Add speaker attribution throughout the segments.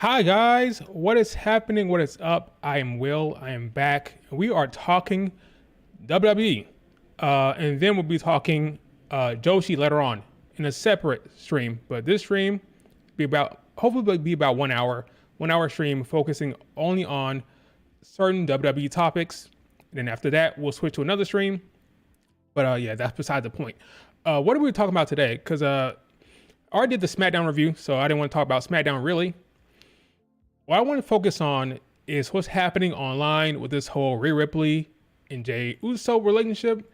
Speaker 1: Hi guys, what is happening? What is up? I am Will. I am back. We are talking WWE, and then we'll be talking Joshi later on in a separate stream. But this stream be about hopefully be about 1 hour stream focusing only on certain WWE topics. And then after that, we'll switch to another stream. But yeah, that's beside the point. What are we talking about today? Because I already did the SmackDown review, so I didn't want to talk about SmackDown really. What I want to focus on is what's happening online with this whole Rhea Ripley and Jey Uso relationship.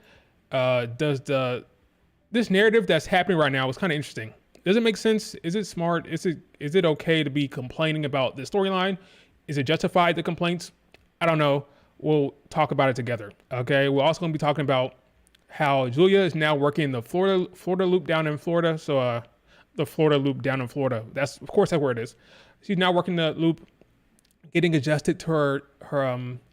Speaker 1: This narrative that's happening right now is kind of interesting. Does it make sense? Is it smart? Is it okay to be complaining about the storyline? Is it justified, the complaints? I don't know. We'll talk about it together. Okay. We're also going to be talking about how Julia is now working the Florida loop down in Florida. So the Florida loop down in Florida. That's of course that's where it is. She's now working the loop, getting adjusted to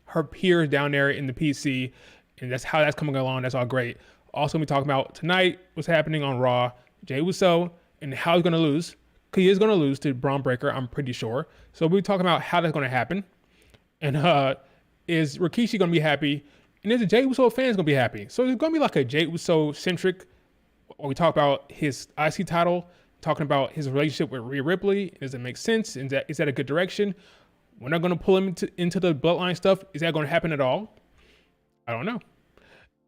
Speaker 1: her peers down there in the PC, and that's how that's coming along. That's all great. Also, we talking about tonight what's happening on Raw, Jey Uso, and how he's gonna lose. Cause he is gonna lose to Braun Breaker, I'm pretty sure. So we're talking about how that's gonna happen, and is Rikishi gonna be happy, and is the Jey Uso fans gonna be happy? So it's gonna be like a Jey Uso centric. Or we talk about his IC title, talking about his relationship with Rhea Ripley. Does it make sense? Is that a good direction? We're not going to pull him into the bloodline stuff. Is that going to happen at all? I don't know.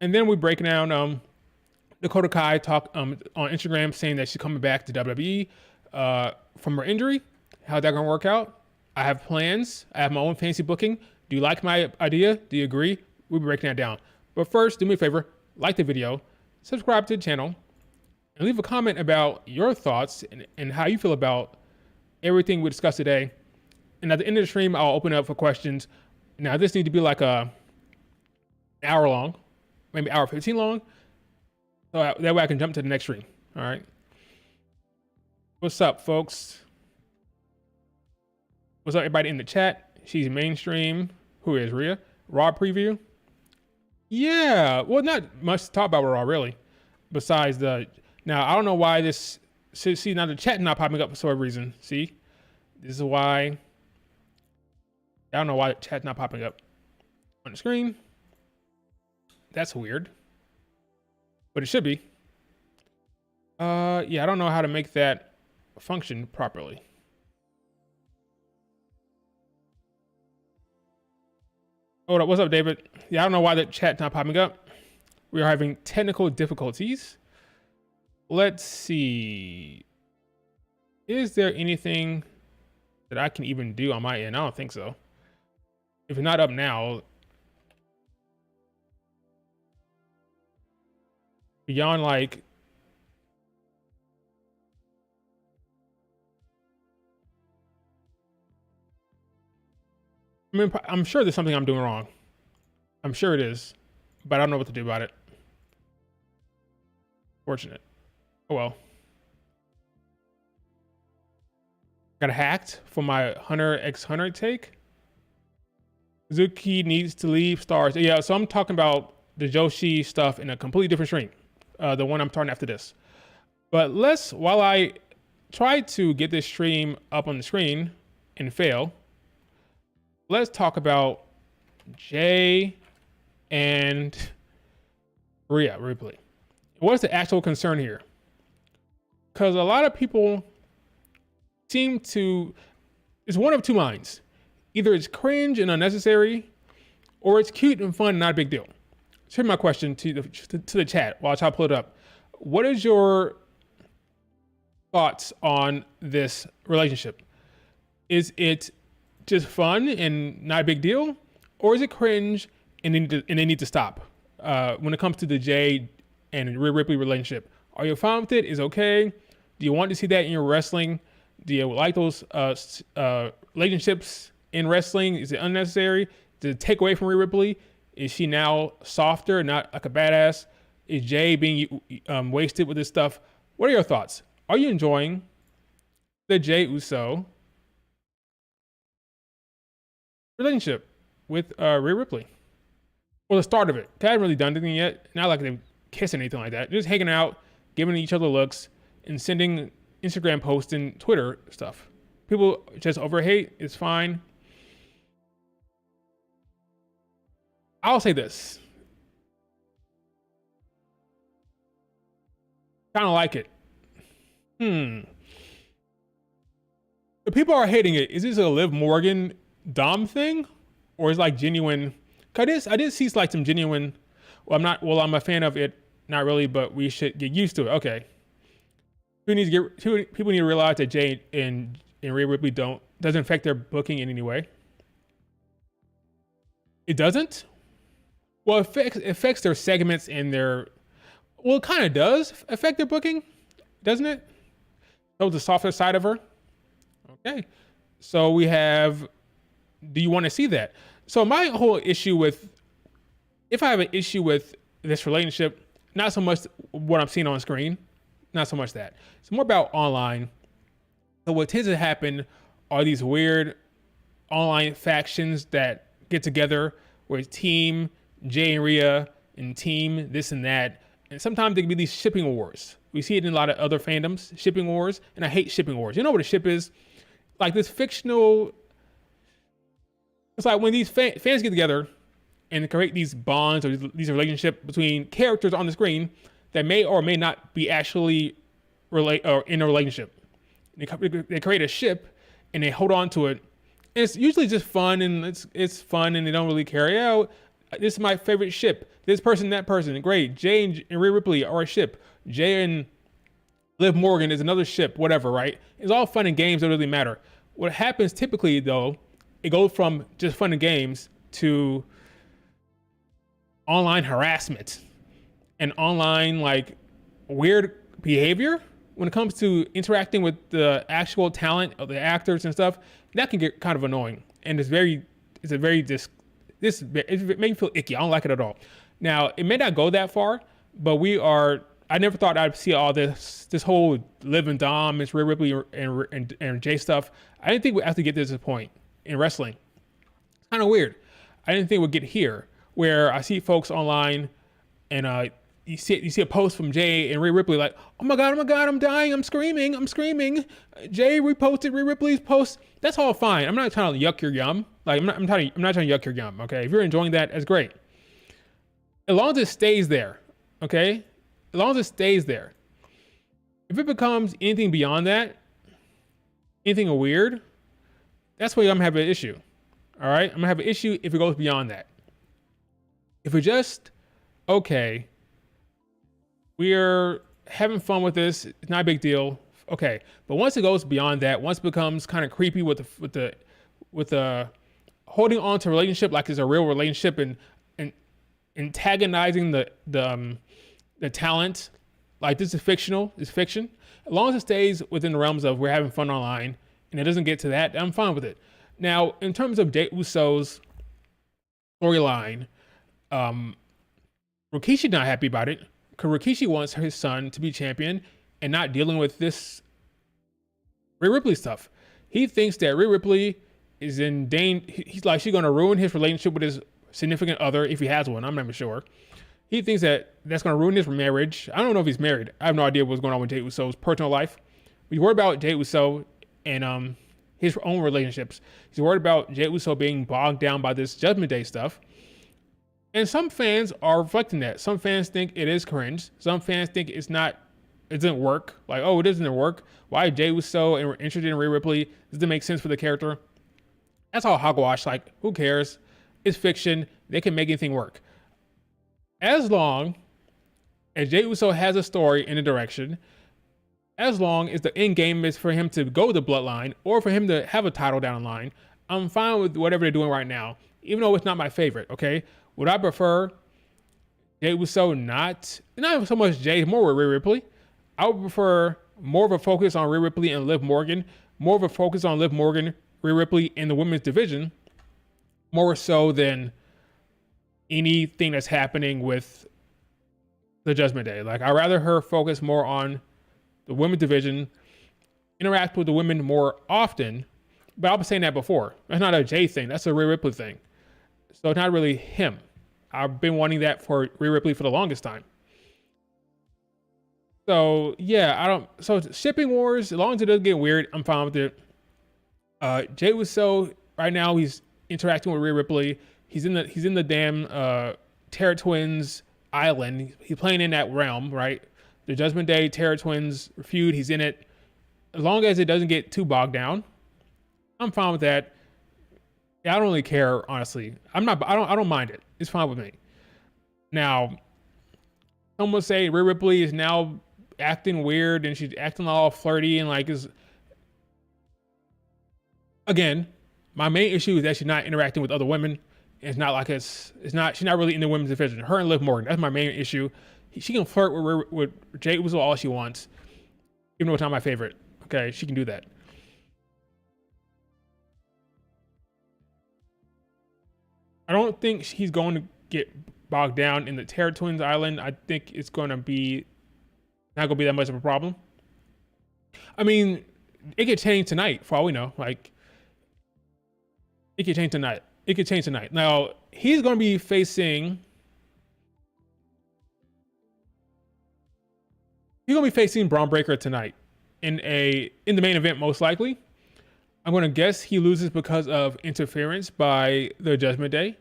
Speaker 1: And then we're breaking down Dakota Kai talk on Instagram saying that she's coming back to WWE from her injury. How's that going to work out? I have plans. I have my own fancy booking. Do you like my idea? Do you agree? We'll be breaking that down. But first, do me a favor. Like the video. Subscribe to the channel. And leave a comment about your thoughts and how you feel about everything we discussed today. And at the end of the stream, I'll open it up for questions. Now, this needs to be like an hour long, maybe hour 15 long. So that way I can jump to the next stream. All right. What's up, folks? What's up, everybody in the chat? She's mainstream. Who is Rhea? Raw preview? Yeah. Well, not much to talk about with Raw, really. Besides the... Now, I don't know why this... See, now the chat not popping up for some reason. See? This is why... I don't know why the chat's not popping up on the screen. That's weird. But it should be. Yeah, I don't know how to make that function properly. Hold up, what's up, David? Yeah, I don't know why the chat's not popping up. We are having technical difficulties. Let's see. Is there anything that I can even do on my end? I don't think so. If it's not up now, beyond like, I mean, I'm sure there's something I'm doing wrong. I'm sure it is, but I don't know what to do about it. Fortunate. Oh well. Got hacked for my Hunter x Hunter take. Zuki needs to leave stars. Yeah, so I'm talking about the Joshi stuff in a completely different stream. The one I'm starting after this. But while I try to get this stream up on the screen and fail, let's talk about Jey and Rhea Ripley. What's the actual concern here? Because a lot of people seem to, it's one of two minds. Either it's cringe and unnecessary, or it's cute and fun and not a big deal. So here's my question to the chat while I try to pull it up. What is your thoughts on this relationship? Is it just fun and not a big deal? Or is it cringe and they need to stop? When it comes to the Jey and Rhea Ripley relationship, are you fine with it? Is it okay? Do you want to see that in your wrestling? Do you like those relationships in wrestling? Is it unnecessary? Does it take away from Rhea Ripley? Is she now softer, not like a badass? Is Jey being wasted with this stuff? What are your thoughts? Are you enjoying the Jey Uso relationship with Rhea Ripley? Well, the start of it. They haven't really done anything yet. Not like they're kissing or anything like that. Just hanging out, giving each other looks, and sending Instagram posts and Twitter stuff. people just overhate. It's fine. I'll say this. Kind of like it. The people are hating it. Is this a Liv Morgan Dom thing, or is like genuine? Cause I did see like some genuine. Well, I'm not. Well, I'm a fan of it. Not really, but we should get used to it. Okay. People need to realize that Jey and Rhea Ripley doesn't affect their booking in any way. It doesn't. Well, it affects their segments and their. Well, it kind of does affect their booking, doesn't it? So the softer side of her. Okay. So we have. Do you want to see that? So my whole issue with, if I have an issue with this relationship, not so much what I'm seeing on screen, not so much that. It's more about online. So what tends to happen are these weird online factions that get together where team Jey and Rhea and team this and that. And sometimes they can be these shipping wars. We see it in a lot of other fandoms, shipping wars, and I hate shipping wars. You know what a ship is? Like this fictional. It's like when these fans get together and create these bonds or these relationships between characters on the screen that may or may not be actually in a relationship. They create a ship and they hold on to it. And it's usually just fun, and it's fun, and they don't really care. Yeah, this is my favorite ship. This person, that person, great. Jey and Rhea Ripley are a ship. Jey and Liv Morgan is another ship. Whatever, right? It's all fun and games. That doesn't really matter. What happens typically, though, it goes from just fun and games to online harassment and online like weird behavior when it comes to interacting with the actual talent of the actors and stuff. That can get kind of annoying, and it makes me feel icky. I don't like it at all. Now, it may not go that far, but I never thought I'd see all this whole Liv and Dom, Miss Rhea Ripley and Jey stuff. I didn't think we'd have to get to this point in wrestling. It's kind of weird. I didn't think we'd get here, where I see folks online and you see a post from Jey and Rhea Ripley like, oh my god, I'm dying, I'm screaming. Jey reposted Rhea Ripley's post. That's all fine. I'm not trying to yuck your yum. Like I'm not trying to yuck your yum. Okay, if you're enjoying that, that's great. As long as it stays there, okay. As long as it stays there. If it becomes anything beyond that, anything weird, that's where I'm gonna have an issue. All right, I'm gonna have an issue if it goes beyond that. If we're just okay, we're having fun with this. It's not a big deal. Okay, but once it goes beyond that, once it becomes kind of creepy with the holding on to a relationship like it's a real relationship and antagonizing the talent, like this is fictional. It's fiction. As long as it stays within the realms of we're having fun online and it doesn't get to that, I'm fine with it. Now, in terms of Jey Uso's storyline, Rikishi's not happy about it because Rikishi wants his son to be champion and not dealing with this Rhea Ripley stuff. He thinks that Rhea Ripley is in danger. He's like, she's going to ruin his relationship with his significant other if he has one. I'm not even sure. He thinks that that's going to ruin his marriage. I don't know if he's married. I have no idea what's going on with Jey Uso's personal life. He's worried about Jey Uso and his own relationships. He's worried about Jey Uso being bogged down by this Judgment Day stuff. And some fans are reflecting that. Some fans think it is cringe. Some fans think it doesn't work. Like, oh, it doesn't work. Why is Jey Uso interested in Rhea Ripley? Does it make sense for the character? That's all hogwash. Like, who cares? It's fiction. They can make anything work. As long as Jey Uso has a story in a direction, as long as the end game is for him to go the bloodline or for him to have a title down the line, I'm fine with whatever they're doing right now, even though it's not my favorite, okay? Would I prefer Jey Uso not so much Jey, more with Rhea Ripley? I would prefer more of a focus on Rhea Ripley and Liv Morgan, more of a focus on Liv Morgan, Rhea Ripley in the women's division, more so than anything that's happening with the Judgment Day. Like, I'd rather her focus more on the women's division, interact with the women more often. But I was saying that before. That's not a Jey thing. That's a Rhea Ripley thing. So it's not really him. I've been wanting that for Rhea Ripley for the longest time. So yeah, so shipping wars, as long as it doesn't get weird, I'm fine with it. Jey Uso right now he's interacting with Rhea Ripley. He's in the damn Terror Twins island. He's playing in that realm, right? The Judgment Day Terror Twins feud. He's in it. As long as it doesn't get too bogged down, I'm fine with that. Yeah, I don't really care, honestly. I don't mind it. It's fine with me. Now, some will say Rhea Ripley is now acting weird and she's acting all flirty and like is. Again, my main issue is that she's not interacting with other women. It's not like she's not really in the women's division. Her and Liv Morgan, that's my main issue. She can flirt with Jey Uso all she wants, even though it's not my favorite. Okay, she can do that. I don't think he's going to get bogged down in the Terror Twins Island. I think it's going to be not going to be that much of a problem. I mean, it could change tonight for all we know. Like, it could change tonight. It could change tonight. Now, he's going to be facing Braun Breaker tonight in the main event, most likely. I'm going to guess he loses because of interference by the Judgment Day.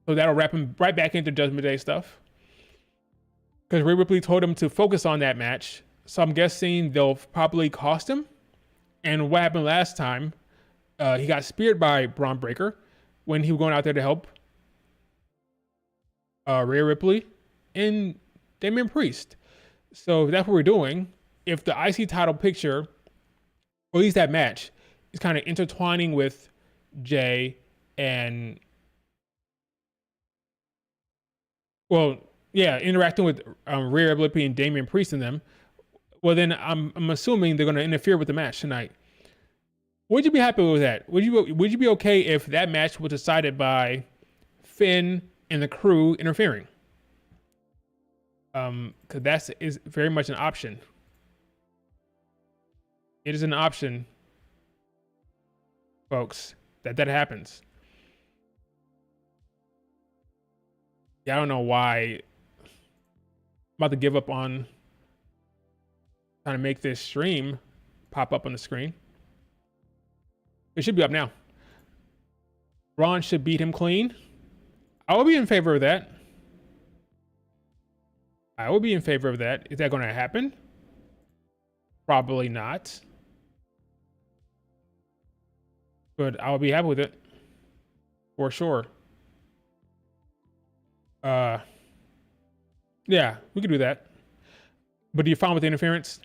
Speaker 1: So that'll wrap him right back into Judgment Day stuff. Because Rhea Ripley told him to focus on that match. So I'm guessing they'll probably cost him. And what happened last time, he got speared by Braun Breaker when he was going out there to help Rhea Ripley and Damian Priest. So that's what we're doing. If the IC title picture, or at least that match, is kind of intertwining with Jey and, interacting with Rhea Ripley and Damian Priest in them, well then I'm assuming they're going to interfere with the match tonight. Would you be happy with that? Would you be okay if that match was decided by Finn and the crew interfering? Because that is very much an option. It is an option, folks, that happens. Yeah, I don't know why. I'm about to give up on trying to make this stream pop up on the screen. It should be up now. Braun should beat him clean. I will be in favor of that. Is that going to happen? Probably not. But I will be happy with it. For sure. Yeah, we could do that. But are you fine with the interference?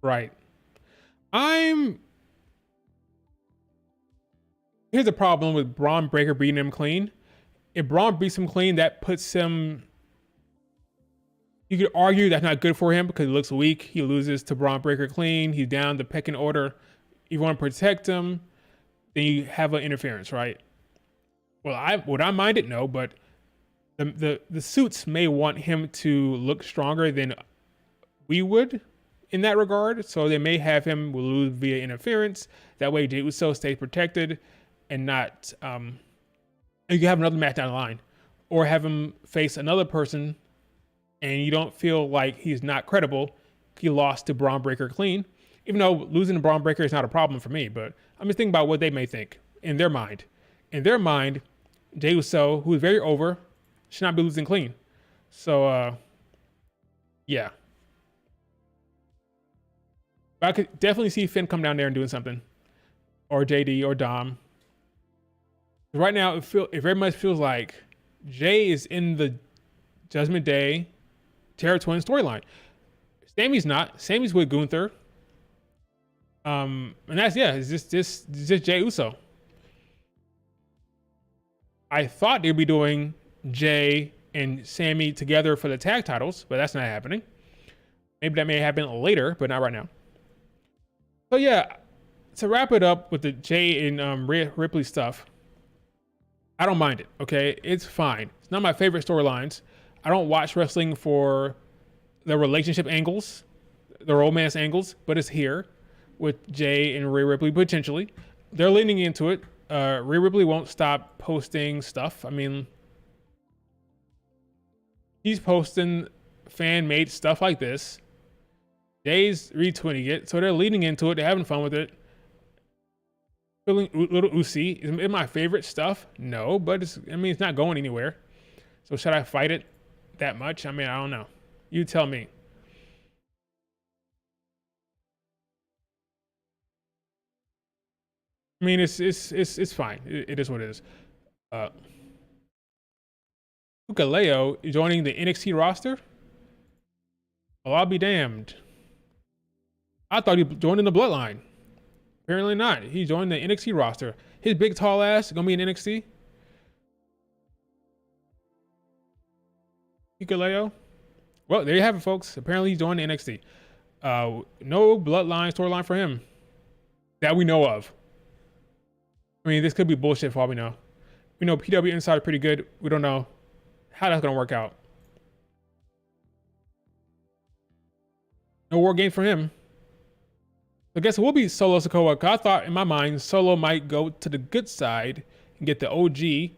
Speaker 1: Right. Here's the problem with Braun Breaker beating him clean. If Braun beats him clean, that puts him. You could argue that's not good for him because he looks weak. He loses to Braun Breaker clean. He's down the pecking order. You want to protect him, then you have an interference, right? Well, would I mind it? No, but the suits may want him to look stronger than we would in that regard. So they may have him lose via interference. That way Jey Uso stays protected and not you can have another match down the line. Or have him face another person and you don't feel like he's not credible. He lost to Braun Breaker clean. Even though losing to Braun Breaker is not a problem for me, but I'm just thinking about what they may think in their mind. In their mind, Jey Uso, who is very over, should not be losing clean. So, yeah. But I could definitely see Finn come down there and doing something. Or JD or Dom. Right now, it very much feels like Jey is in the Judgment Day Terror Twin storyline. Sammy's not. Sammy's with Gunther. And that's, it's just Jey Uso. I thought they'd be doing Jey and Sammy together for the tag titles, but that's not happening. Maybe that may happen later, but not right now. So yeah, to wrap it up with the Jey and Rhea Ripley stuff, I don't mind it, okay? It's fine. It's not my favorite storylines. I don't watch wrestling for the relationship angles, the romance angles, but it's here with Jey and Rhea Ripley potentially. They're leaning into it. Rhea Ripley won't stop posting stuff. I mean, he's posting fan made stuff like this. Jay's retweeting it, so they're leading into it. They're having fun with it. Feeling little Uzi. Is it my favorite stuff? No, but it's not going anywhere. So should I fight it that much? I don't know. You tell me. It's fine. It is what it is. Ukaleo joining the NXT roster? Well, I'll be damned. I thought he joined in the Bloodline. Apparently not. He joined the NXT roster. His big tall ass gonna be in NXT. Ukaleo. Well, there you have it, folks. Apparently he joined the NXT. No Bloodline storyline for him that we know of. This could be bullshit for all we know. We know PW Insider pretty good. We don't know how that's gonna work out. No war game for him. I guess it will be Solo Sikoa. I thought in my mind Solo might go to the good side and get the OG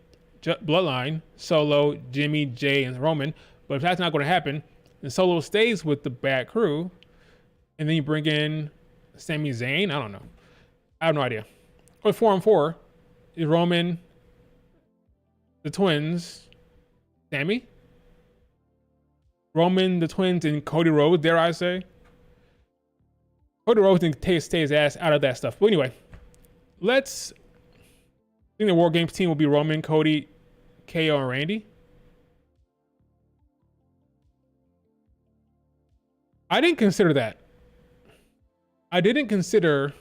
Speaker 1: Bloodline, Solo, Jimmy, Jay, and Roman. But if that's not going to happen, then Solo stays with the Bad Crew, and then you bring in Sami Zayn. I don't know. I have no idea. But 4-on-4 is Roman, the Twins, Sami, Roman, the Twins, and Cody Rhodes. Dare I say? Cody Rhodes can stay his ass out of that stuff. But anyway, I think the War Games team will be Roman, Cody, KO, and Randy. I didn't consider that. I didn't consider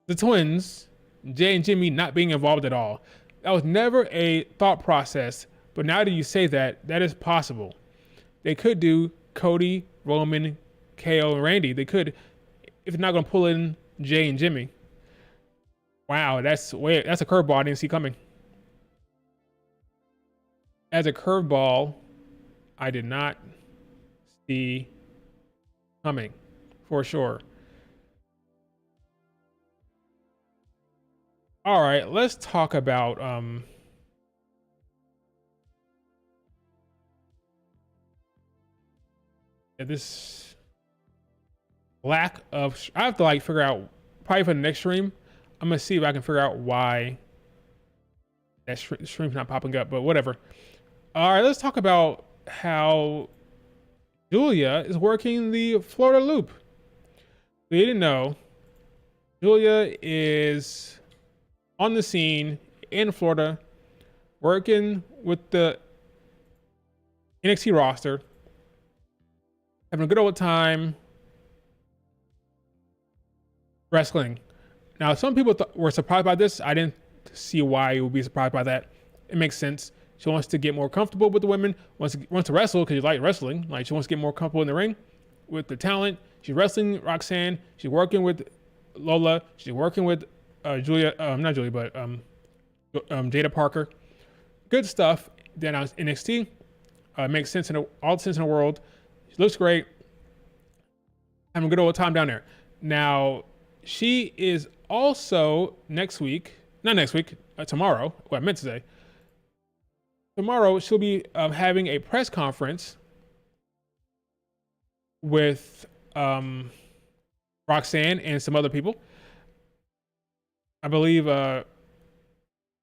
Speaker 1: the Twins, Jay and Jimmy, not being involved at all. That was never a thought process. But now that you say that, that is possible. They could do Cody, Roman, KO, and Randy. They could, if they're not going to pull in Jay and Jimmy. Wow, that's a curveball I didn't see coming. As a curveball, I did not see coming, for sure. All right, let's talk about this lack of. I have to figure out probably for the next stream. I'm gonna see if I can figure out why that stream's not popping up, but whatever. All right, let's talk about how Julia is working the Florida Loop. We didn't know. Julia is on the scene in Florida, working with the NXT roster, having a good old time wrestling. Now, some people were surprised by this. I didn't see why you would be surprised by that. It makes sense. She wants to get more comfortable with the women, wants to wrestle because you like wrestling. She wants to get more comfortable in the ring with the talent. She's wrestling Roxanne. She's working with Lola. She's working with Julia, not Julia, but Jada Parker. Good stuff. Then I was NXT. Makes sense all the sense in the world. She looks great. Having a good old time down there. Now, she is also tomorrow. What I meant to say. Tomorrow, she'll be having a press conference with Roxanne and some other people. I believe, I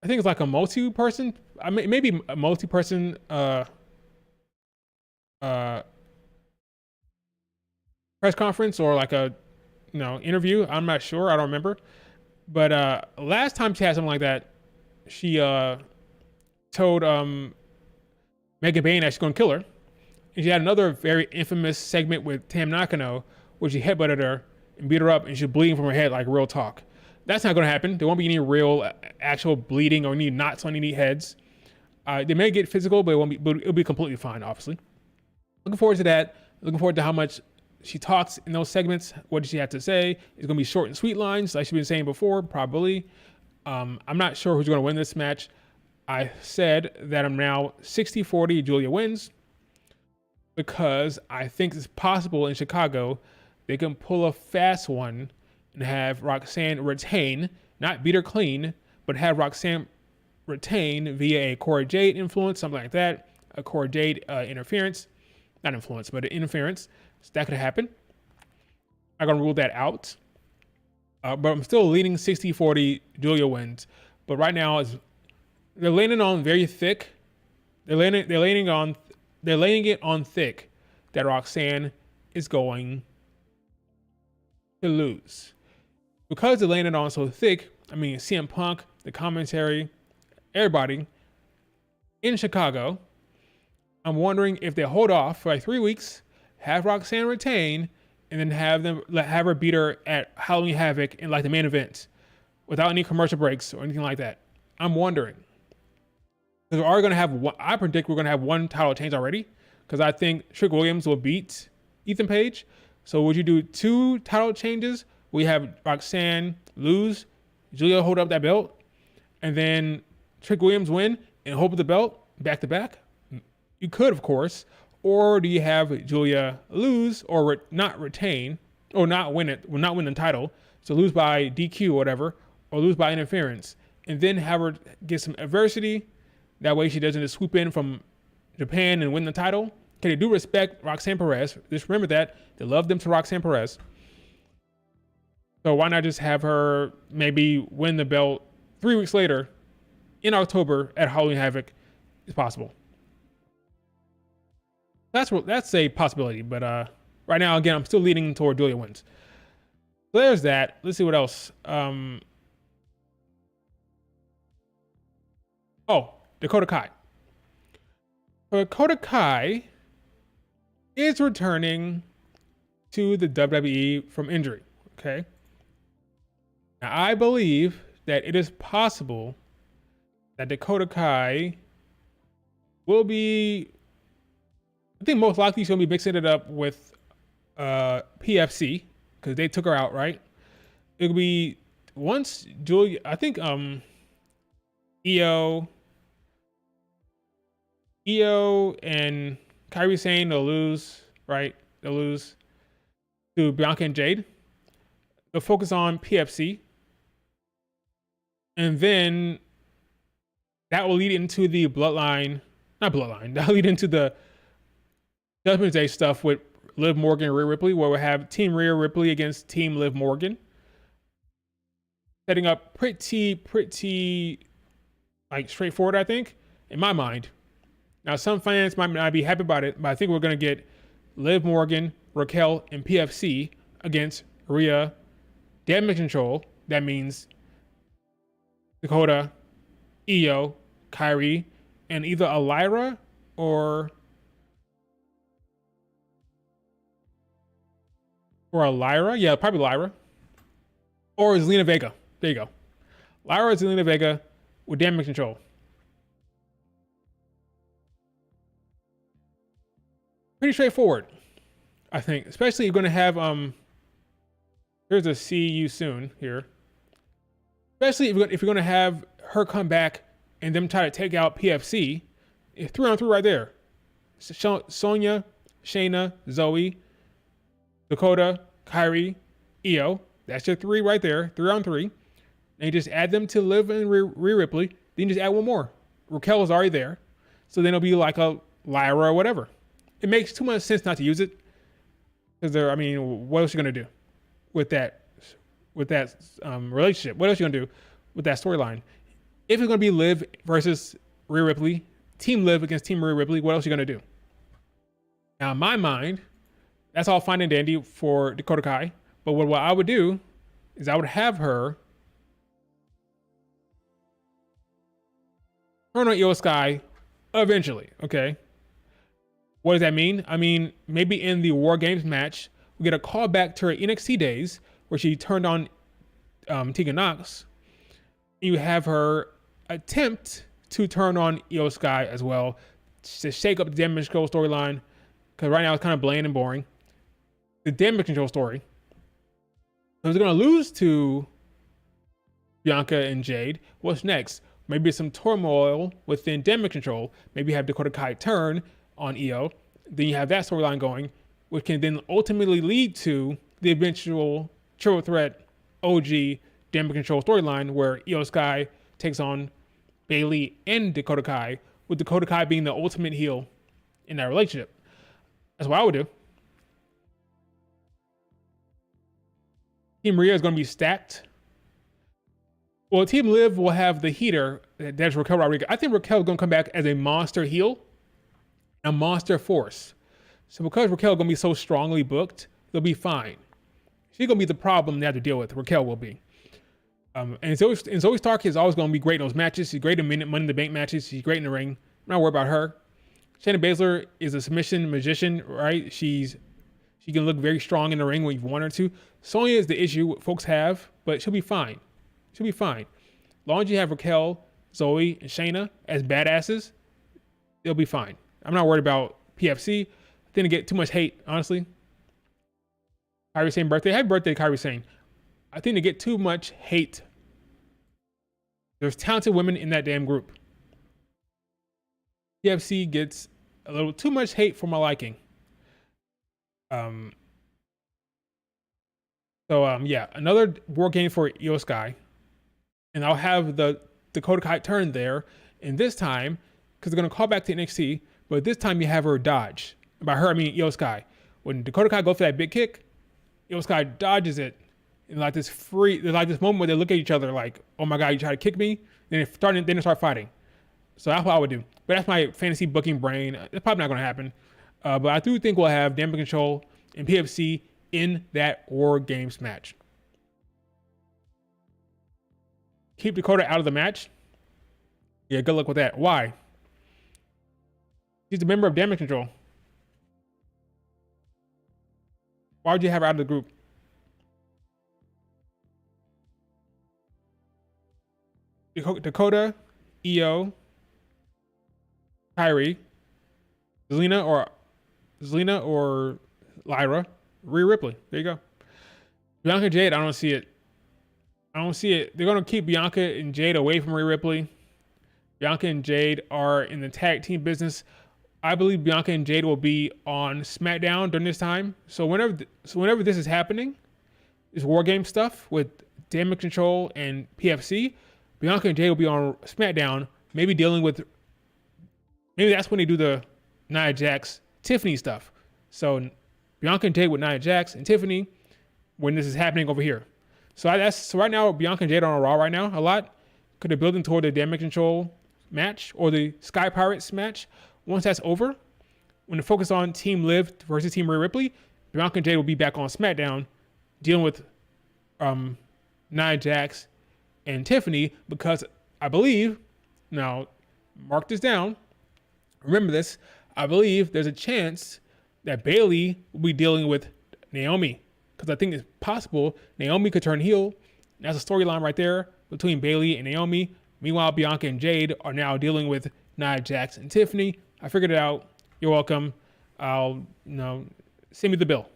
Speaker 1: think it's like a multi-person, maybe a multi-person press conference or like a interview. I'm not sure. I don't remember. But last time she had something like that, she told Megan Bain that she's going to kill her. And she had another very infamous segment with Tam Nakano where she headbutted her and beat her up and she's bleeding from her head like real talk. That's not going to happen. There won't be any real actual bleeding or any knots on any heads. They may get physical, but it'll be completely fine, obviously. Looking forward to that. Looking forward to how much she talks in those segments. What does she have to say? It's going to be short and sweet lines, like she's been saying before, probably. I'm not sure who's going to win this match. I said that I'm now 60-40 Julia wins because I think it's possible in Chicago they can pull a fast one and have Roxanne retain, not beat her clean, but have Roxanne retain via a Cora Jade influence, something like that. a Core Jade interference, not influence, but interference. So that could happen. I'm going to rule that out. But I'm still leaning 60-40, Julia wins. But right now, they're laying on very thick. They're laying it on thick that Roxanne is going to lose. Because they're laying it on so thick, I mean, CM Punk, the commentary, everybody in Chicago, I'm wondering if they hold off for like 3 weeks, have Roxanne retain, and then have her beat her at Halloween Havoc in like the main event without any commercial breaks or anything like that. I'm wondering. Because we are going to have one, I predict we're going to have one title change already, because I think Trick Williams will beat Ethan Page. So would you do 2 title changes? We have Roxanne lose, Julia hold up that belt, and then Trick Williams win and hold the belt back to back? You could, of course. Or do you have Julia lose or not retain, or not win the title, so lose by DQ or whatever, or lose by interference, and then have her get some adversity. That way she doesn't just swoop in from Japan and win the title. Okay, they do respect Roxanne Perez. Just remember that. They love them to Roxanne Perez. So why not just have her maybe win the belt 3 weeks later in October at Halloween Havoc? It's possible. That's a possibility, but right now, again, I'm still leaning toward Julia wins. So there's that. Let's see what else. Dakota Kai. Dakota Kai is returning to the WWE from injury. Okay. Now, I believe that it is possible that Dakota Kai will be, I think most likely she's going to be mixing it up with PFC, because they took her out, right? It'll be once Julia, I think Io and Kairi Sane, they'll lose, right? They'll lose to Bianca and Jade. They'll focus on PFC. And then that will lead into the that'll lead into the Judgment Day stuff with Liv Morgan and Rhea Ripley, where we have Team Rhea Ripley against Team Liv Morgan. Setting up pretty like straightforward, I think, in my mind. Now, some fans might not be happy about it, but I think we're going to get Liv Morgan, Raquel, and PFC against Rhea, Damage Control. That means Dakota, Io, Kairi, and either a Lyra or a Lyra. Yeah, probably Lyra. Or Zelina Vega. There you go. Lyra or Zelina Vega with Damage Control. Pretty straightforward, I think. Especially you're going to have, here's a see you soon here. Especially if you're going to have her come back and them try to take out PFC. It's 3-on-3 right there. Sonya, Shayna, Zoe, Dakota, Kairi, Io. That's your 3 right there. 3-on-3. And you just add them to Liv and Rhea Ripley. Then you just add one more. Raquel is already there. So then it'll be like a Lyra or whatever. It makes too much sense not to use it. Because what else are you going to do with that relationship? What else are you going to do with that storyline? If it's going to be Liv versus Rhea Ripley, Team Liv against Team Rhea Ripley, what else are you going to do? Now, in my mind, that's all fine and dandy for Dakota Kai. But what I would do is I would have her turn on Io Sky eventually, okay? What does that mean? I mean, maybe in the War Games match, we get a call back to her NXT days where she turned on Tegan Nox. You have her attempt to turn on Io Sky as well to shake up the Damage Control storyline, because right now it's kind of bland and boring. The Damage Control story. So they're going to lose to Bianca and Jade. What's next? Maybe some turmoil within Damage Control. Maybe have Dakota Kai turn on Io. Then you have that storyline going, which can then ultimately lead to the eventual triple threat OG Damage Control storyline where Io Sky takes on Bayley and Dakota Kai with Dakota Kai being the ultimate heel in that relationship. That's what I would do. Team Rhea is going to be stacked. Well, Team Liv will have the heater. That's Raquel Rodriguez. I think Raquel is going to come back as a monster heel, a monster force. So because Raquel is going to be so strongly booked, they'll be fine. She's going to be the problem they have to deal with. Raquel will be. And Zoe Stark is always going to be great in those matches. She's great in Money in the Bank matches. She's great in the ring. I'm not worried about her. Shayna Baszler is a submission magician, right? She can look very strong in the ring when you want her to. Sonya is the issue folks have, but she'll be fine. She'll be fine. As long as you have Raquel, Zoe, and Shayna as badasses, they'll be fine. I'm not worried about PFC. I think they get too much hate, honestly. Kairi Sane birthday. Happy birthday, Kairi Sane. I think they get too much hate. There's talented women in that damn group. PFC gets a little too much hate for my liking. Yeah, another war game for Io Sky. And I'll have the Dakota Kai turn there. And this time, because they're going to call back to NXT, but this time you have her dodge. By her, I mean Io Sky. When Dakota Kai goes for that big kick, Io Sky dodges it. And there's like this moment where they look at each other like, oh my God, you try to kick me? Then they start fighting. So that's what I would do. But that's my fantasy booking brain. It's probably not going to happen. But I do think we'll have Damage Control and PFC in that War Games match. Keep Dakota out of the match. Yeah, good luck with that. Why? She's a member of Damage Control. Why would you have her out of the group? Dakota, Io, Kyrie, Zelina or Lyra, Rhea Ripley. There you go. Bianca and Jade, I don't see it. They're going to keep Bianca and Jade away from Rhea Ripley. Bianca and Jade are in the tag team business. I believe Bianca and Jade will be on SmackDown during this time. So whenever this is happening, this War Game stuff with Damage Control and PFC, Bianca and Jade will be on SmackDown, maybe that's when they do the Nia Jax, Tiffany stuff. So Bianca and Jade with Nia Jax and Tiffany when this is happening over here. So right now, Bianca and Jade are on Raw right now a lot. Because they're building toward the Damage Control match or the Sky Pirates match. Once that's over, when they focus on Team Liv versus Team Rhea Ripley, Bianca and Jade will be back on SmackDown dealing with Nia Jax and Tiffany, because I believe, now mark this down, remember this, I believe there's a chance that Bayley will be dealing with Naomi, because I think it's possible Naomi could turn heel. That's a storyline right there between Bayley and Naomi. Meanwhile, Bianca and Jade are now dealing with Nia Jax and Tiffany. I figured it out. You're welcome. Send me the bill.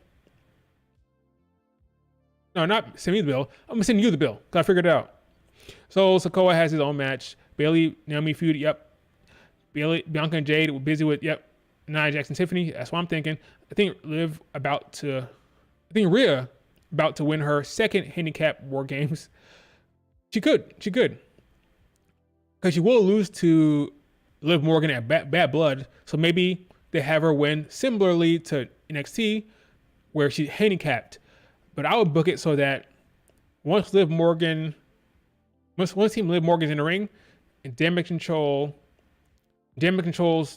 Speaker 1: No, not send me the bill. I'm gonna send you the bill because I figured it out. So Sikoa has his own match. Bayley, Naomi feud. Yep. Bianca and Jade were busy with. Yep. Nia Jax and Tiffany. That's what I'm thinking. I think Rhea about to win her second handicap War Games. She could. Because she will lose to Liv Morgan at Bad Blood. So maybe they have her win similarly to NXT, where she's handicapped. But I would book it so that once Team Liv Morgan's in the ring, and Damage Control's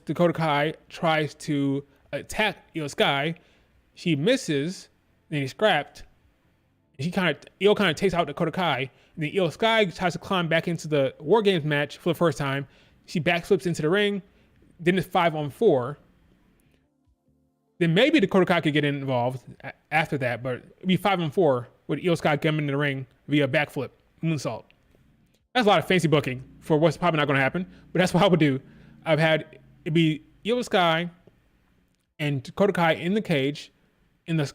Speaker 1: Dakota Kai tries to attack Io Sky, she misses, then he's scrapped. Io kind of takes out Dakota Kai, and then Io Sky tries to climb back into the War Games match for the first time. She backflips into the ring. Then it's 5-on-4. Then maybe Dakota Kai could get involved after that, but it'd be 5-on-4 with Io Sky coming in the ring via backflip, moonsault. That's a lot of fancy booking for what's probably not going to happen, but that's what I would do. It'd be Io Sky and Dakota Kai in the cage, in the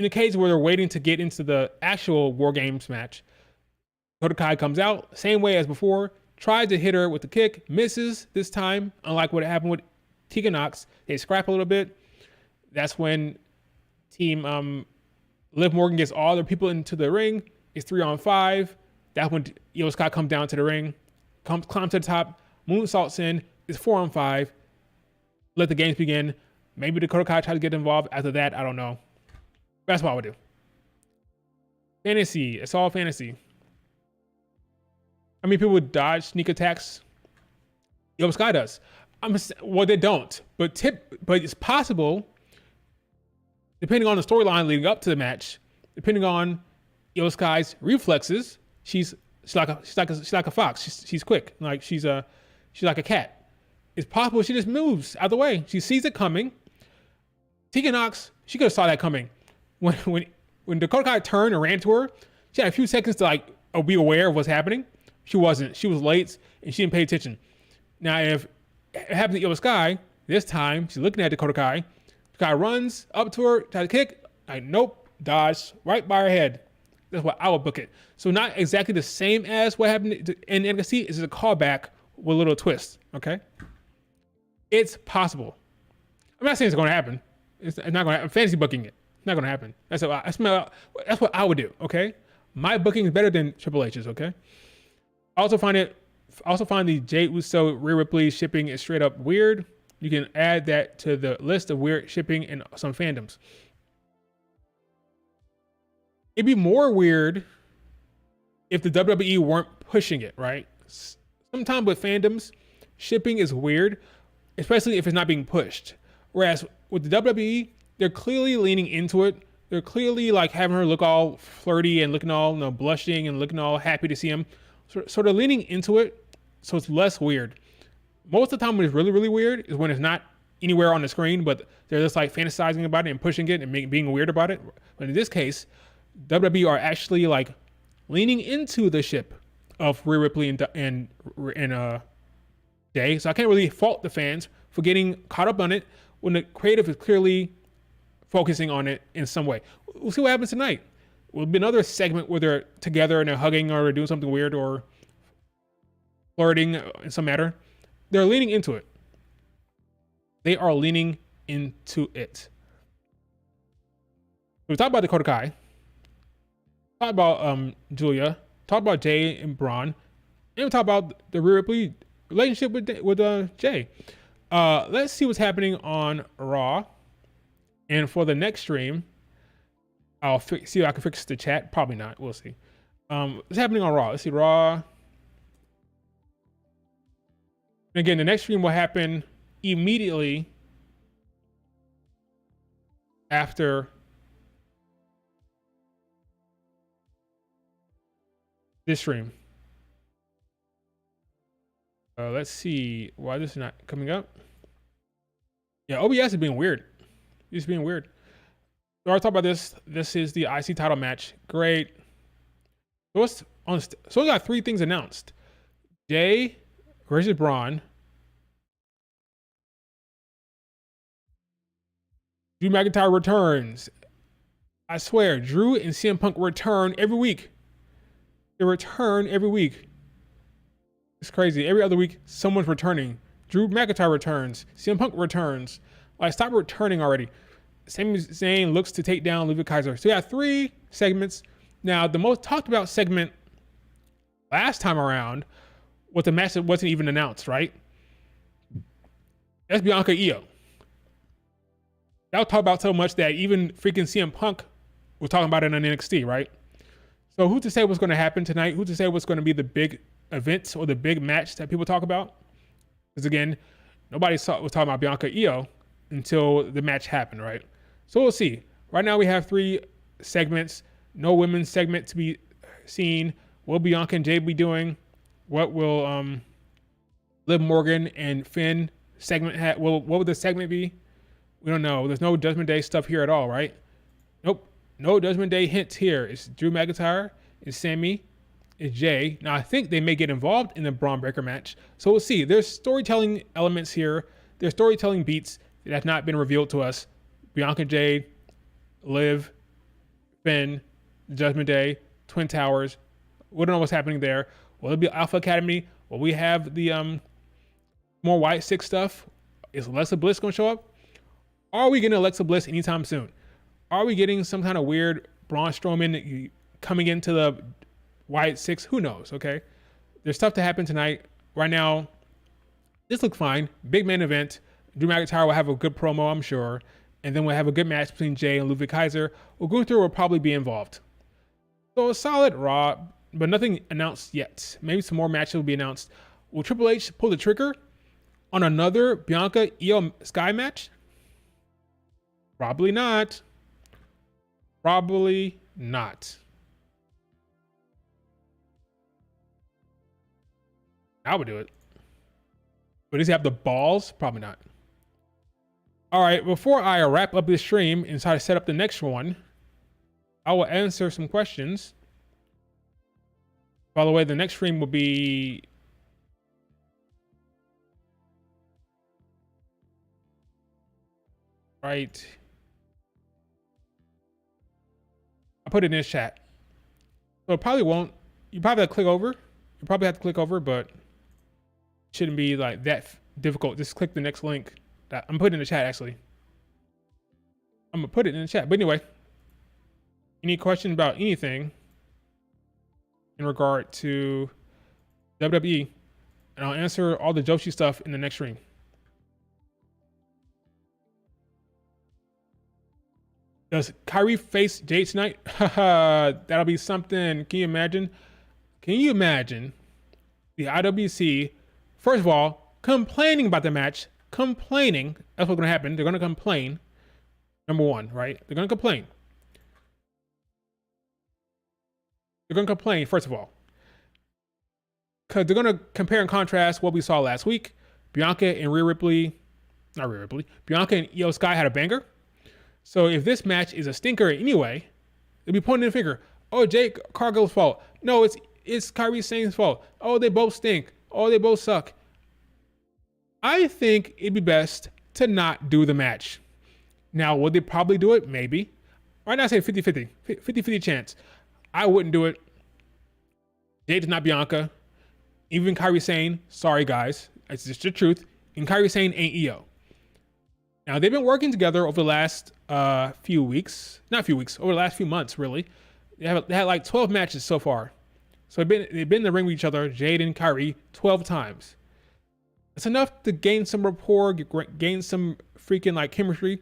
Speaker 1: cage where they're waiting to get into the actual War Games match. Dakota Kai comes out, same way as before, tries to hit her with the kick, misses this time, unlike what happened with Tegan Nox. They scrap a little bit. That's when Team Liv Morgan gets all their people into the ring. It's 3-on-5. That's when Io Sky comes down to the ring, climbs to the top, moonsaults in. It's 4-on-5. Let the games begin. Maybe Dakota Kai try to get involved. After that, I don't know. That's what I would do. Fantasy. It's all fantasy. I mean, people would dodge sneak attacks. Yo, Sky does. Well, they don't. But it's possible, depending on the storyline leading up to the match, depending on Io Sky's reflexes, she's like a fox. She's quick. Like she's like a cat. It's possible she just moves out of the way. She sees it coming. Tegan Nox, she could have saw that coming. When Dakota Kai turned and ran to her, she had a few seconds to like be aware of what's happening. She wasn't. She was late and she didn't pay attention. Now, if it happened to Io Sky, this time she's looking at Dakota Kai. Dakota Kai runs up to her, tries to kick. Like, nope, dodge right by her head. That's what I would book it. So not exactly the same as what happened in NXT. It's just a callback with a little twist. Okay, it's possible. I'm not saying it's going to happen. It's not going to happen. I'm fantasy booking it. It's not going to happen. That's what I would do. Okay, my booking is better than Triple H's. Okay. I also find the Jey Uso Rhea Ripley shipping is straight up weird. You can add that to the list of weird shipping in some fandoms. It'd be more weird if the WWE weren't pushing it, right? Sometimes with fandoms, shipping is weird, especially if it's not being pushed. Whereas with the WWE, they're clearly leaning into it. They're clearly like having her look all flirty and looking all, blushing and looking all happy to see him. So they're leaning into it, so it's less weird. Most of the time when it's really, really weird is when it's not anywhere on the screen, but they're just like fantasizing about it and pushing it and being weird about it. But in this case, WWE are actually like leaning into the ship of Rhea Ripley and Jey. So I can't really fault the fans for getting caught up on it when the creative is clearly focusing on it in some way. We'll see what happens tonight. Will be another segment where they're together and they're hugging or they're doing something weird or flirting in some matter. They're leaning into it. They are leaning into it. We talked about Dakota Kai. Talked about Julia. Talked about Jey and Braun. And we talked about the Rhea Ripley relationship with Jey. Let's see what's happening on Raw. And for the next stream, I'll see if I can fix the chat. Probably not. We'll see. What's happening on Raw? Let's see. Raw. And again, the next stream will happen immediately after this stream. Let's see why this is not coming up. Yeah, OBS is being weird. It's being weird. So I talked about this. This is the IC title match. Great. So we got 3 things announced. Jey versus Braun. Drew McIntyre returns. I swear, Drew and CM Punk return every week. They return every week. It's crazy. Every other week, someone's returning. Drew McIntyre returns. CM Punk returns. Like, stop returning already. Sami Zayn looks to take down Levi Kaiser. So we got 3 segments. Now, the most talked about segment last time around was the match that wasn't even announced, right? That's Bianca Io. That was talked about so much that even freaking CM Punk was talking about it on NXT, right? So who's to say what's going to happen tonight? Who's to say what's going to be the big event or the big match that people talk about? Because again, nobody was talking about Bianca Io until the match happened, right? So we'll see. Right now we have 3 segments. No women's segment to be seen. What will Bianca and Jey be doing? What will Liv Morgan and Finn segment have? What would the segment be? We don't know. There's no Judgment Day stuff here at all, right? Nope. No Judgment Day hints here. It's Drew McIntyre, it's Sami, it's Jey. Now I think they may get involved in the Braun Breaker match. So we'll see. There's storytelling elements here. There's storytelling beats that have not been revealed to us. Bianca, Jey, Liv, Finn, Judgment Day, Twin Towers. We don't know what's happening there. Will it be Alpha Academy? Will we have the more White 6 stuff? Is Alexa Bliss going to show up? Are we getting Alexa Bliss anytime soon? Are we getting some kind of weird Braun Strowman coming into the White 6? Who knows, okay? There's stuff to happen tonight. Right now, This looked fine. Big main event. Drew McIntyre will have a good promo, I'm sure. And then we'll have a good match between Jey and Ludwig Kaiser. Well, Gunther will probably be involved. So a solid Raw, but nothing announced yet. Maybe some more matches will be announced. Will Triple H pull the trigger on another Bianca Io Sky match? Probably not. Probably not. I would do it. But does he have the balls? Probably not. All right, before I wrap up this stream and try to set up the next one, I will answer some questions. By the way, the next stream will be right. I put it in this chat. So it probably won't. You probably have to click over. You probably have to click over, but it shouldn't be like that difficult. Just click the next link that I'm putting in the chat, actually. I'm going to put it in the chat. But anyway, any questions about anything in regard to WWE? And I'll answer all the Joshi stuff in the next stream. Does Kyrie face Jade tonight? That'll be something. Can you imagine? Can you imagine the IWC, first of all, complaining about the match? Complaining. That's what's going to happen. They're going to complain. Number one, right? They're going to complain. They're going to complain, first of all. Because they're going to compare and contrast what we saw last week. Bianca and Bianca and Io Sky had a banger. So if this match is a stinker anyway, they'll be pointing the finger. Oh, Jake Cargill's fault. No, it's Kyrie Sane's fault. Oh, they both stink. Oh, they both suck. I think it'd be best to not do the match. Now, would they probably do it? Maybe. Right now I say 50-50. 50-50 chance. I wouldn't do it. Jade is not Bianca. Even Kyrie Sane, sorry guys, it's just the truth. And Kyrie Sane ain't Io. Now, they've been working together over the last over the last few months, really. They had like 12 matches so far. So they've been in the ring with each other, Jade and Kyrie, 12 times. It's enough to gain some rapport, gain some freaking like chemistry.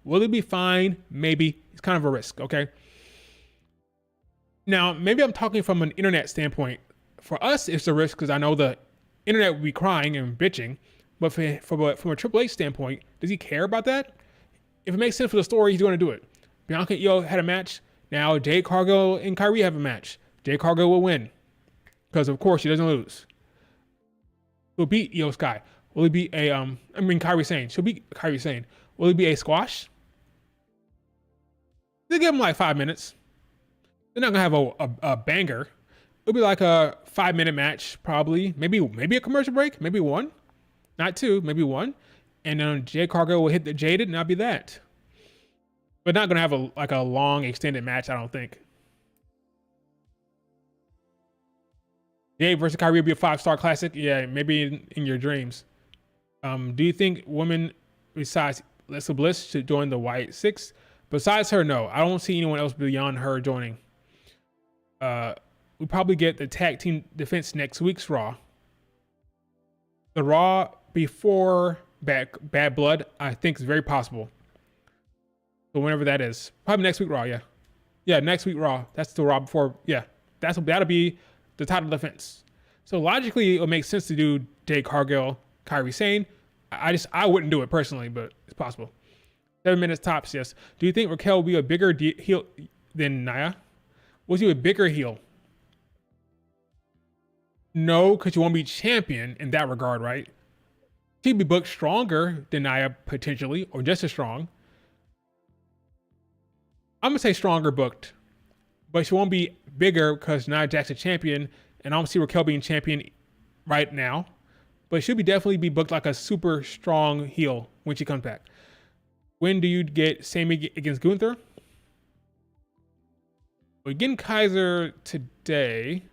Speaker 1: Will it be fine? Maybe. It's kind of a risk, okay? Now, maybe I'm talking from an internet standpoint. For us, it's a risk because I know the internet will be crying and bitching. But from a Triple H standpoint, does he care about that? If it makes sense for the story, he's going to do it. Bianca and Io had a match. Now Jade Cargill and Kyrie have a match. Jade Cargill will win. Because, of course, she doesn't lose. He'll beat Io Sky. Will it be Kyrie Sane. She'll beat Kyrie Sane. Will it be a squash? They give them like 5 minutes. They're not going to have a banger. It'll be like a 5-minute match, probably. Maybe a commercial break. Maybe one. Not two, maybe one. And then Jade Cargill will hit the Jaded, and that'll be that. But not going to have a long, extended match, I don't think. Jade versus Kyrie will be a 5-star classic. Yeah, maybe in your dreams. Do you think women besides Alexa Bliss should join the White Six? Besides her, no. I don't see anyone else beyond her joining. We probably get the tag team defense next week's Raw. The Raw before Bad Blood, I think, is very possible. So whenever that is, probably next week Raw. Yeah, next week Raw. That's the Raw before. Yeah, that'll be the title defense. So logically, it would make sense to do Jade Cargill, Kyrie Sane. I wouldn't do it personally, but it's possible. 7 minutes tops. Yes. Do you think Raquel will be a bigger heel than Nia? Was he a bigger heel? No, because you won't be champion in that regard, right? She'd be booked stronger than Nia, potentially, or just as strong. I'm going to say stronger booked. But she won't be bigger because Nia Jax's a champion, and I don't see Raquel being champion right now. But she'll definitely be booked like a super strong heel when she comes back. When do you get Sami against Gunther? We're getting Kaiser today.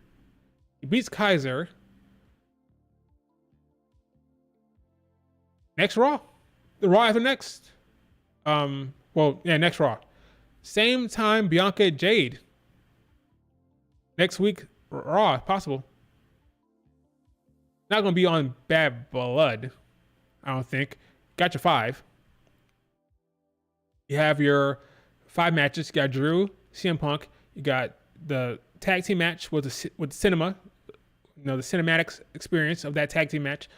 Speaker 1: He beats Kaiser. Next Raw. The Raw after next. Next Raw. Same time, Bianca Jade. Next week, Raw, possible. Not going to be on Bad Blood, I don't think. Got your 5. You have your 5 matches. You got Drew, CM Punk. You got the tag team match with cinema, the cinematics experience of that tag team match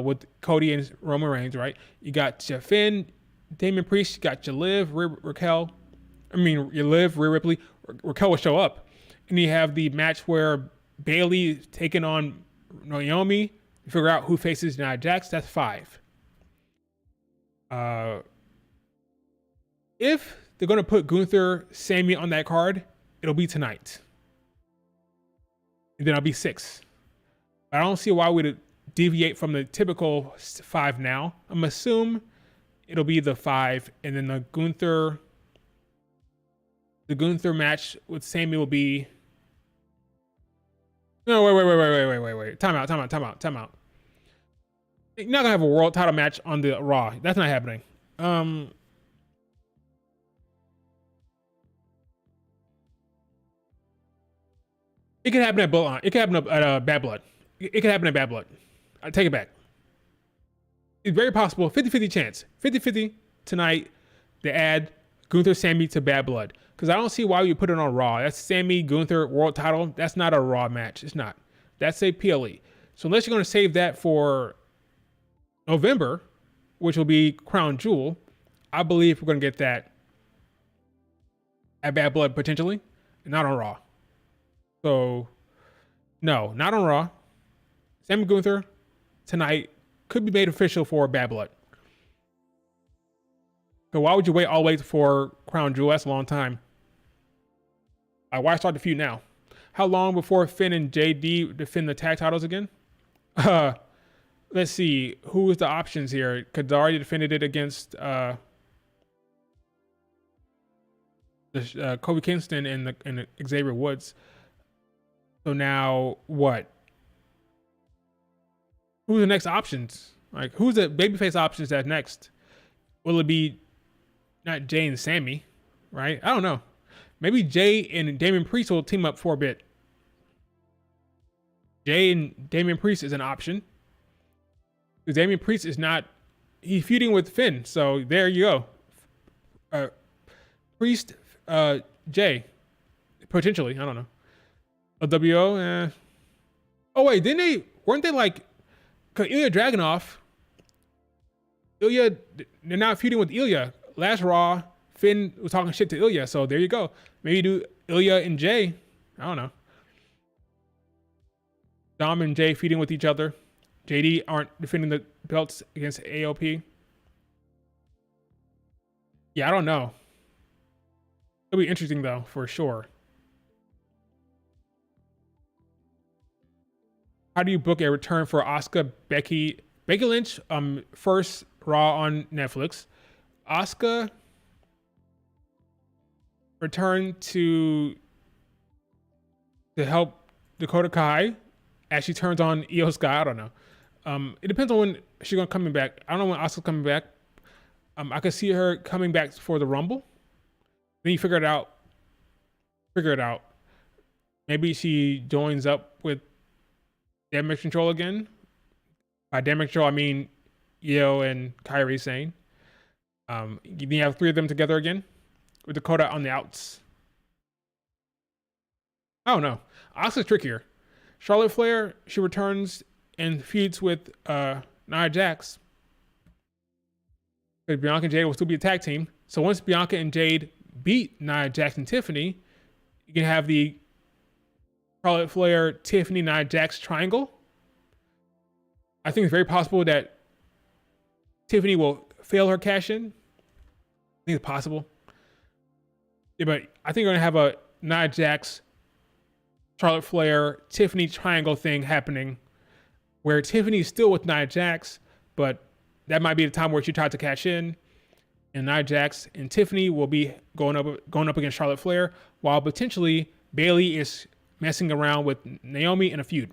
Speaker 1: with Cody and Roman Reigns, right? You got your Finn, Damian Priest. You got your Liv, Raquel. Your Liv, Rhea Ripley. Raquel will show up. And you have the match where Bayley taking on Naomi. You figure out who faces Nia Jax. That's 5. If they're going to put Gunther, Sammy on that card, it'll be tonight. And then I'll be 6. I don't see why we'd deviate from the typical 5 now. I'm assume it'll be the 5, and then the Gunther match with Sammy will be. No, wait. Time out. You're not gonna have a world title match on the Raw. That's not happening. It could happen at Bloodline. It could happen at Bad Blood. It could happen at Bad Blood. I take it back. It's very possible. 50-50 chance. 50-50 tonight to add Gunther, Sammy to Bad Blood. Because I don't see why you put it on Raw. That's Sammy, Gunther, world title. That's not a Raw match. It's not. That's a PLE. So unless you're going to save that for November, which will be Crown Jewel, I believe we're going to get that at Bad Blood potentially, and not on Raw. So, no, not on Raw. Sammy Gunther tonight could be made official for Bad Blood. So why would you wait all the way for Crown Jewel? That's a long time. Why start the feud now? How long before Finn and JD defend the tag titles again? Let's see. Who is the options here? Kadari defended it against Kobe Kingston and Xavier Woods. So now what? Who's the next options? Like, who's the babyface options that's next? Will it be not Jey and Sammy, right? I don't know. Maybe Jey and Damian Priest will team up for a bit. Jey and Damian Priest is an option. Because Damian Priest is not, he's feuding with Finn. So there you go. Priest, Jey, potentially. I don't know. LWO, Oh wait, weren't they like, cause Ilya Dragunov, they're not feuding with Ilya. Last Raw, Finn was talking shit to Ilya, so there you go. Maybe do Ilya and Jey. I don't know. Dom and Jey feuding with each other. JD aren't defending the belts against AOP. Yeah, I don't know. It'll be interesting though, for sure. How do you book a return for Asuka, Becky Lynch? First Raw on Netflix. Asuka return to help Dakota Kai as she turns on Io Sky. I don't know. It depends on when she's gonna coming back. I don't know when Asuka's coming back. I could see her coming back for the Rumble. Then you figure it out. Maybe she joins up with Damage Control again. By Damage Control, I mean Io and Kairi Sane. You have 3 of them together again with Dakota on the outs. I don't know. Asuka's trickier. Charlotte Flair, she returns and feuds with Nia Jax. Because Bianca and Jade will still be a tag team. So once Bianca and Jade beat Nia Jax and Tiffany, you can have the Charlotte Flair, Tiffany, Nia Jax triangle. I think it's very possible that Tiffany will fail her cash in. I think it's possible. Yeah, but I think we're going to have a Nia Jax, Charlotte Flair, Tiffany triangle thing happening where Tiffany is still with Nia Jax, but that might be the time where she tried to cash in, and Nia Jax and Tiffany will be going up against Charlotte Flair, while potentially Bayley is messing around with Naomi in a feud.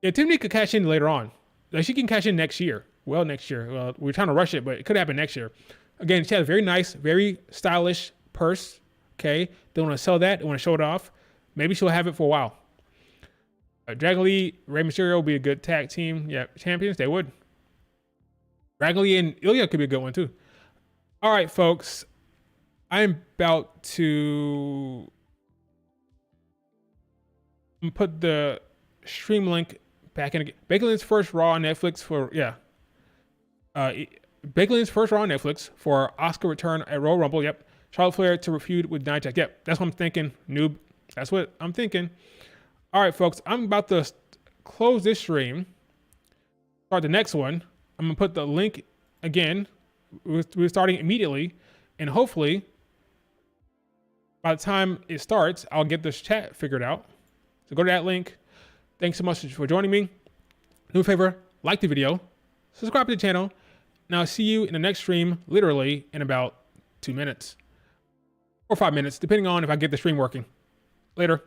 Speaker 1: Yeah, Tiffany could cash in later on. Like, she can cash in next year. Well, next year. Well, we're trying to rush it, but it could happen next year. Again, she has a very nice, very stylish purse. Okay, they want to sell that. They want to show it off. Maybe she'll have it for a while. Dragon Lee, Rey Mysterio would be a good tag team. Yeah, champions, they would. Dragon Lee and Ilya could be a good one too. All right, folks. I'm about to put the stream link back in again. Becky Lynch's first Raw on Netflix for, Becky Lynch's first Raw on Netflix for Oscar return at Royal Rumble. Yep. Charlotte Flair to feud with Nia Jax. Yep. That's what I'm thinking, noob. That's what I'm thinking. All right, folks. I'm about to close this stream. Start the next one. I'm going to put the link again. We're starting immediately. And hopefully, by the time it starts, I'll get this chat figured out. So go to that link. Thanks so much for joining me. Do me a favor, like the video, subscribe to the channel, and I'll see you in the next stream, literally in about 2 minutes or 5 minutes, depending on if I get the stream working. Later.